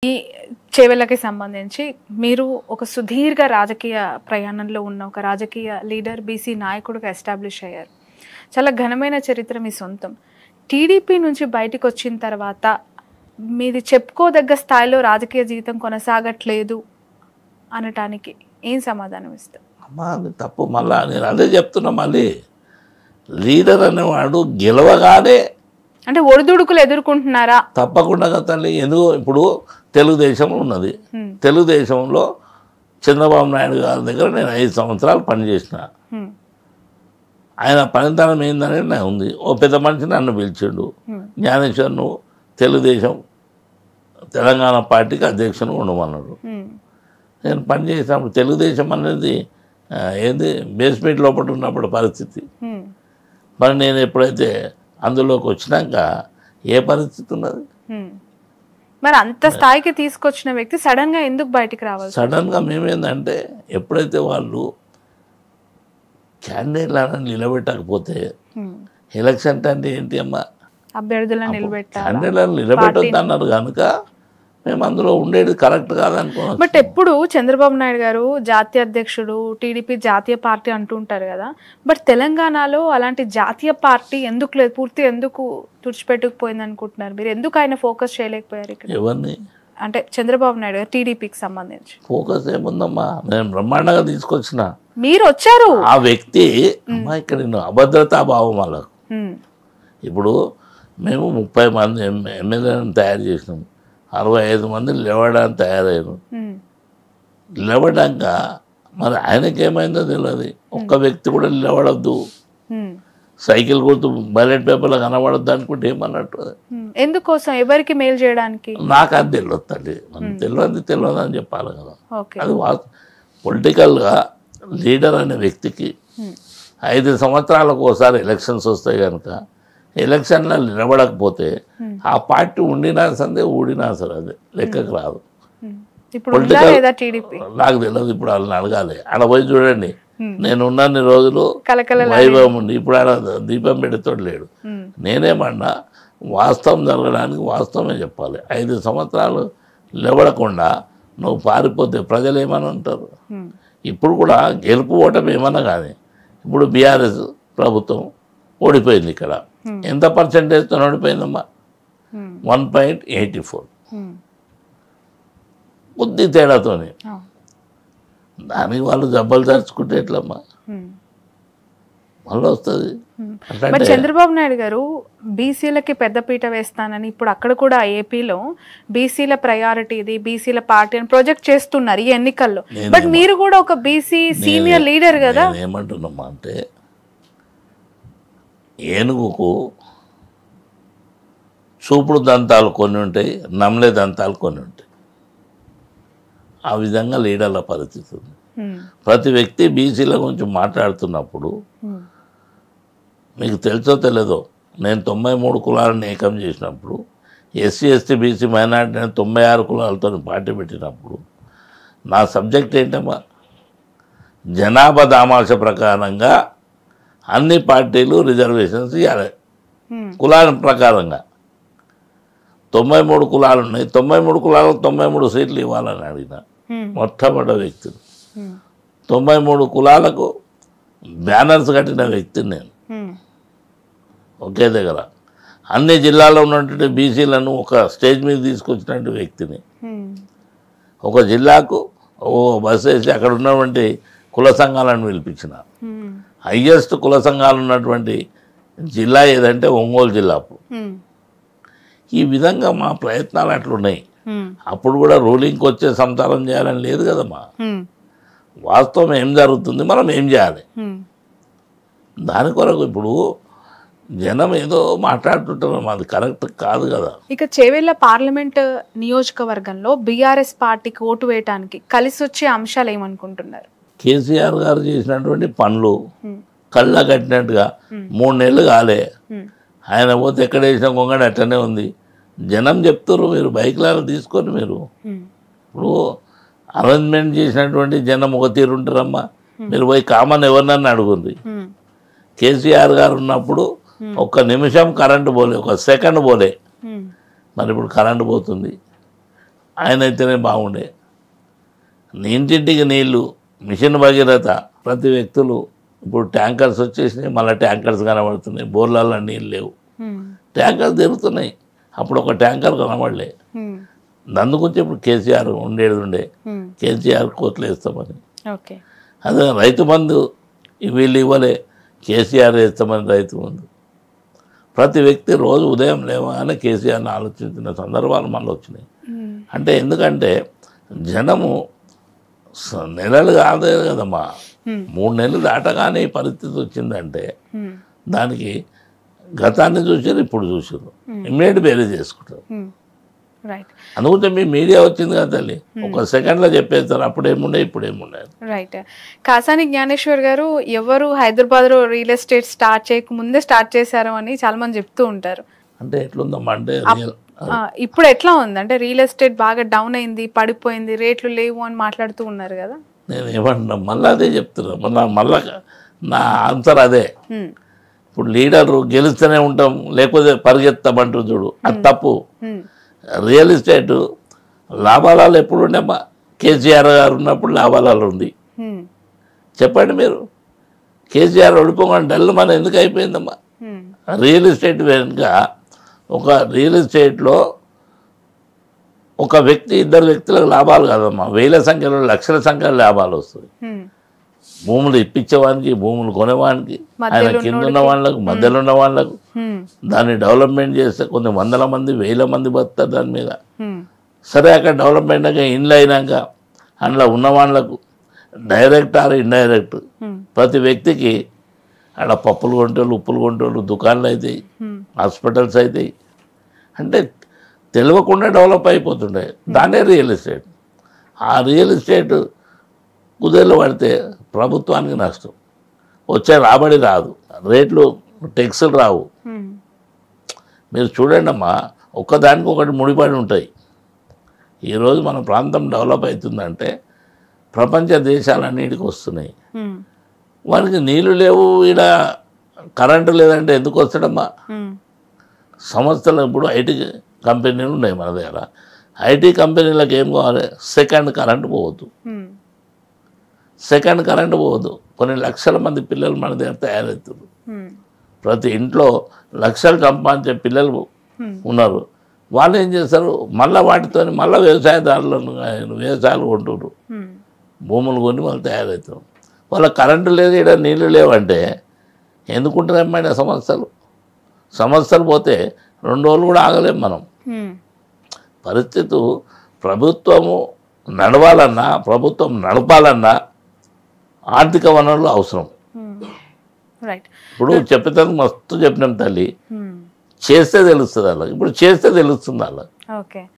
ఈ చేవెళ్ళకి సంబంధించి మీరు ఒక సుదీర్ఘ రాజకీయ ప్రయాణంలో ఉన్న ఒక రాజకీయ లీడర్, బీసీ నాయకుడిగా ఎస్టాబ్లిష్ అయ్యారు. చాలా ఘనమైన చరిత్ర మీ సొంతం. టీడీపీ నుంచి బయటకు వచ్చిన తర్వాత మీది చెప్పుకోదగ్గ స్థాయిలో రాజకీయ జీవితం కొనసాగట్లేదు అనటానికి ఏం సమాధానం ఇస్తారు? అమ్మా అది తప్పు. మళ్ళా నేను అదే చెప్తున్నా, మళ్ళీ లీడర్ అనేవాడు గెలవగానే అంటే ఒడిదుడుకులు ఎదుర్కొంటున్నారా? తప్పకుండా తల్లి. ఎందుకు ఇప్పుడు తెలుగుదేశం ఉన్నది, తెలుగుదేశంలో చంద్రబాబు నాయుడు గారి దగ్గర నేను 5 సంవత్సరాలు పనిచేసిన. ఆయన పనితనం ఏందనేది నాకు ఉంది. ఓ పెద్ద మనిషి నన్ను పిలిచిండు, జ్ఞానేశ్వర్ నువ్వు తెలుగుదేశం తెలంగాణ పార్టీకి అధ్యక్షుని ఉండమన్నాడు. నేను పనిచేసినప్పుడు తెలుగుదేశం అనేది ఏంది బేస్మెంట్ లోపల ఉన్నప్పుడు పరిస్థితి. మరి నేను ఎప్పుడైతే అందులోకి వచ్చినాక ఏ పరిస్థితి ఉన్నది? మరి అంత స్థాయికి తీసుకొచ్చిన వ్యక్తి సడన్ గా ఎందుకు బయటికి రావాలి? సడన్గా మేమేందంటే ఎప్పుడైతే వాళ్ళు క్యాండిడేట్లను నిలబెట్టకపోతే, ఎలక్షన్ అంటే ఏంటి అమ్మా, అభ్యర్థులను నిలబెట్టాలి, క్యాండిడేట్లను నిలబెట్టొద్దు అన్నారు కనుక మేము అందులో ఉండేది కరెక్ట్ కాదనుకున్నాం. బట్ ఎప్పుడు చంద్రబాబు నాయుడు గారు జాతీయ అధ్యక్షుడు, టీడీపీ జాతీయ పార్టీ అంటుంటారు కదా, బట్ తెలంగాణలో అలాంటి జాతీయ పార్టీ ఎందుకు లేదు, పూర్తి ఎందుకు తుడిచిపెట్టుకుపోయింది అనుకుంటున్నారు మీరు? ఎందుకు ఆయన ఫోకస్ చేయలేకపోయారు ఇక్కడ? ఎవరిని అంటే చంద్రబాబు నాయుడు గారు టీడీపీకి సంబంధించి ఫోకస్ ఏముందమ్మా, నేను బ్రహ్మాండంగా తీసుకొచ్చిన. మీరు వచ్చారు, ఆ వ్యక్తి అమ్మా ఇక్కడ అభద్రతా భావం వాళ్ళకు. ఇప్పుడు మేము 30 మంది ఎమ్మెల్యేలను తయారు చేసినాం, 65 మంది లేవడానికి తయారయ్యారు. లేవడాక మరి ఆయనకి ఏమైందో తెలియదు. ఒక్క వ్యక్తి కూడా నిలబడద్దు, సైకిల్ గుర్తు బ్యాలెట్ పేపర్లో కనబడద్దు అనుకుంటే ఏమన్నట్టు. ఎందుకోసం, ఎవరికి మేలు చేయడానికి? నాకు అది తెలియదు తల్లి, తెలియదు అని చెప్పాలి కదా. అది పొలిటికల్గా లీడర్ అనే వ్యక్తికి 5 సంవత్సరాలకు ఒకసారి ఎలక్షన్స్ వస్తాయి కనుక ఎలక్షన్లో నిలబడకపోతే ఆ పార్టీ ఉండినా సరే ఊడినా సరే అది లెక్కకు రాదు. పొలిటికల్ నాకు తెలియదు, ఇప్పుడు వాళ్ళని అడగాలి. ఆడ పోయి చూడండి, నేను ఉన్నన్ని రోజులు వైభవం ఉండి ఇప్పుడు ఆడ దీపం పెడితోడు లేడు. నేనేమన్నా వాస్తవం జరగడానికి వాస్తవమే చెప్పాలి. 5 సంవత్సరాలు నిలబడకుండా నువ్వు పారిపోతే ప్రజలు ఏమని అంటారు? ఇప్పుడు కూడా గెలుపు ఓటమి ఏమన్నా కానీ ఇప్పుడు బీఆర్ఎస్ ప్రభుత్వం ఓడిపోయింది. ఇక్కడ ఎంత పర్సెంటేజ్తో ఓడిపోయిందమ్మా? 1.84, కొద్ది తేడాతోని. దానికి వాళ్ళు జబ్బలు తెరుచుకుంటే ఎట్లమ్మా మళ్ళీ వస్తుంది. మరి చంద్రబాబు నాయుడు గారు బీసీలకి పెద్దపీట వేస్తానని ఇప్పుడు అక్కడ కూడా ఏపీలో బీసీల ప్రయారిటీ ఇది, బీసీల పార్టీ అని ప్రొజెక్ట్ చేస్తున్నారు ఈ ఎన్నికల్లో. బట్ మీరు కూడా ఒక బీసీ సీనియర్ లీడర్ కదా. ఏమంటున్నామా అంటే ఏనుగుకు చూపుడు దంతాలు కొన్ని ఉంటాయి, నమ్మలే దంతాలు కొన్ని ఉంటాయి. ఆ విధంగా లీడర్ల పరిస్థితి ఉంది. ప్రతి వ్యక్తి బీసీల గురించి మాట్లాడుతున్నప్పుడు మీకు తెలుసో తెలియదో, నేను 93 కులాలను ఏకం చేసినప్పుడు, ఎస్సీ ఎస్టీ బీసీ మైనార్టీ 96 కులాలతో పార్టీ పెట్టినప్పుడు నా సబ్జెక్ట్ ఏంటమ్మా, జనాభా దామాష ప్రకారంగా అన్ని పార్టీలు రిజర్వేషన్స్ ఇవ్వాలి. కులాల ప్రకారంగా 93 కులాలు ఉన్నాయి, 93 కులాలకు 93 సీట్లు ఇవ్వాలని అడిగిన మొట్టమొదటి వ్యక్తిని. 93 కులాలకు బ్యానర్స్ కట్టిన వ్యక్తిని నేను. ఒకే దగ్గర అన్ని జిల్లాల్లో ఉన్నటువంటి బీసీలను ఒక స్టేజ్ మీద తీసుకొచ్చినటువంటి వ్యక్తిని. ఒక జిల్లాకు ఓ బస్ వేసి అక్కడ ఉన్నటువంటి కుల సంఘాలను పిలిపించిన. హయ్యెస్ట్ కుల సంఘాలు ఉన్నటువంటి జిల్లా ఏదంటే ఒంగోలు జిల్లా. ఈ విధంగా మా ప్రయత్నాలు అట్లున్నాయి. అప్పుడు కూడా రూలింగ్కి వచ్చే సంతానం చేయాలని లేదు కదమ్మా. వాస్తవం ఏం జరుగుతుంది, మనం ఏం చేయాలి దాని కొరకు. ఇప్పుడు జనం ఏదో మాట్లాడుతుంటారు, అది కరెక్ట్ కాదు కదా. ఇక చేవెళ్ళ పార్లమెంట్ నియోజకవర్గంలో బీఆర్ఎస్ పార్టీకి ఓటు వేయడానికి కలిసి వచ్చే అంశాలు ఏమనుకుంటున్నారు? కేసీఆర్ గారు చేసినటువంటి పనులు కళ్ళ కట్టినట్టుగా 3 నెలలు కాలే. ఆయన పోతే ఎక్కడ వేసిన కొంగడి అట్టనే ఉంది. జనం చెప్తారు, మీరు బైక్లలో తీసుకొని మీరు ఇప్పుడు అరేంజ్మెంట్ చేసినటువంటి జనం ఒక తీరు ఉంటారమ్మా. మీరు పోయి కామన్ ఎవరినన్నా అడుగుంది. కేసీఆర్ గారు ఉన్నప్పుడు 1 నిమిషం కరెంటు పోలే, 1 సెకండ్ పోలే. మరి ఇప్పుడు కరెంటు పోతుంది. ఆయన అయితేనే బాగుండే. ఇంటింటికి నీళ్లు, మిషన్ భగీరథ, ప్రతి వ్యక్తులు ఇప్పుడు ట్యాంకర్స్ వచ్చేసినాయి, మళ్ళీ ట్యాంకర్స్ కనబడుతున్నాయి, బోర్లలో నీళ్ళు లేవు, ట్యాంకర్స్ తిరుగుతున్నాయి. అప్పుడు ఒక ట్యాంకర్ కనబడలే. దాని గురించి ఇప్పుడు కేసీఆర్ ఉండే కేసీఆర్ కోట్లు వేస్తామని. అదే రైతు బంధు వీళ్ళు ఇవ్వలే, కేసీఆర్ వేస్తామని రైతు బంధు. ప్రతి వ్యక్తి రోజు ఉదయం లేవగానే కేసీఆర్ని ఆలోచించిన సందర్భాలు మళ్ళీ వచ్చినాయి. అంటే ఎందుకంటే జనము నెలలు కాదే కదమ్మా, 3 నెలలు దాటగానే ఈ పరిస్థితి వచ్చిందంటే దానికి గతాన్ని చూసారు, ఇప్పుడు చూసారు, ఇమ్మీడియట్ బేరీ చేసుకుంటారు. అనుకుంటే మీ మీడియా వచ్చింది కదా తల్లి, ఒక సెకండ్లో చెప్పేస్తారు అప్పుడేముండే ఇప్పుడేముండే. రైట్. కాసాని జ్ఞానేశ్వర్ గారు ఎవరు హైదరాబాద్లో రియల్ ఎస్టేట్ స్టార్ట్ చేయకముందే స్టార్ట్ చేశారు అని చాలా మంది చెప్తూ ఉంటారు. అంటే ఎట్లుందమ్మా అంటే ఇప్పుడు ఎట్లా ఉంది అంటే రియల్ ఎస్టేట్ బాగా డౌన్ అయింది, పడిపోయింది, రేట్లు లేవు అని మాట్లాడుతూ ఉన్నారు కదా. నేను ఏమంటున్నా మళ్ళీ అదే చెప్తున్నా, మళ్ళా నా ఆన్సర్ అదే. ఇప్పుడు లీడరు గెలుస్తూనే ఉంటాం లేకపోతే పరిగెత్తామంటారు చూడు, అది తప్పు. రియల్ ఎస్టేట్ లాభాలు ఎప్పుడు ఉండేమ్మా? కేసీఆర్ గారు ఉన్నప్పుడు లాభాలు ఉంది. చెప్పండి మీరు, కేసీఆర్ ఓడిపోకుండా డల్ మన ఎందుకు అయిపోయిందమ్మా? రియల్ ఎస్టేట్ వెనుక ఒక రియల్ ఎస్టేట్లో ఒక వ్యక్తి, 2 వ్యక్తులకు లాభాలు కాదమ్మా, వేల సంఖ్యలో లక్షల సంఖ్యలో లాభాలు వస్తాయి. భూములు ఇప్పించేవానికి, భూములు కొనేవానికి, ఆయన కింద ఉన్న వాళ్ళకు, మధ్యలో ఉన్న వాళ్ళకు, దాన్ని డెవలప్మెంట్ చేస్తే కొన్ని 100 మంది 1000 మంది బతుకుతారు దాని మీద. సరే అక్కడ డెవలప్మెంట్ అయ్యాక ఇండ్లు అయినాక అందులో ఉన్న వాళ్ళకు డైరెక్ట్ ఆర్ ఇండైరెక్ట్ ప్రతి వ్యక్తికి అక్కడ పప్పులు కొంటోళ్ళు, ఉప్పులు కొంటోళ్ళు, దుకాణాలు అవుతాయి, హాస్పిటల్స్ అవుతాయి. అంటే తెలియకుండా డెవలప్ అయిపోతుండే, దాన్నే రియల్ ఎస్టేట్. ఆ రియల్ ఎస్టేట్ కుదేళ్ళు పడితే ప్రభుత్వానికి నష్టం, వచ్చే రాబడి రాదు, రేట్లు టెక్స్లు రావు. మీరు చూడండి అమ్మా, ఒక్కదానికి ఒకటి ముడిపడి ఉంటాయి. ఈరోజు మన ప్రాంతం డెవలప్ అవుతుందంటే ప్రపంచ దేశాలన్నిటికి వస్తున్నాయి. వానికి నీళ్ళు లేవు, ఈడ కరెంటు లేదంటే ఎందుకు వస్తాడమ్మా? సంస్థలు ఇప్పుడు ఐటీ కంపెనీలు ఉన్నాయి మన దగ్గర. ఐటీ కంపెనీలకు ఏం కావాలి? సెకండ్ కరెంటు పోవద్దు, సెకండ్ కరెంటు పోవద్దు. కొన్ని లక్షల మంది పిల్లలు మన దగ్గర తయారవుతారు. ప్రతి ఇంట్లో లక్షలు సంపాదించే పిల్లలు ఉన్నారు. వాళ్ళు ఏం చేస్తారు? మళ్ళీ వాటితో మళ్ళీ వ్యవసాయదారులను వ్యవసాయాలు కొంటున్నారు, భూములు కొని వాళ్ళు తయారవుతారు. వాళ్ళ కరెంటు లేదు, ఇక్కడ నీళ్ళు లేవంటే ఎందుకుంటారమ్మా? సంవత్సరాలు పోతే 2 రోజులు కూడా ఆగలేం మనం. పరిస్థితి ప్రభుత్వము నడవాలన్నా, ప్రభుత్వం నడపాలన్నా ఆర్థిక వనరులు అవసరం. ఇప్పుడు చెప్పేదానికి మస్తు చెప్పినాం తల్లి, చేస్తే తెలుస్తుంది అలా. ఇప్పుడు చేస్తే తెలుస్తుంది అలా.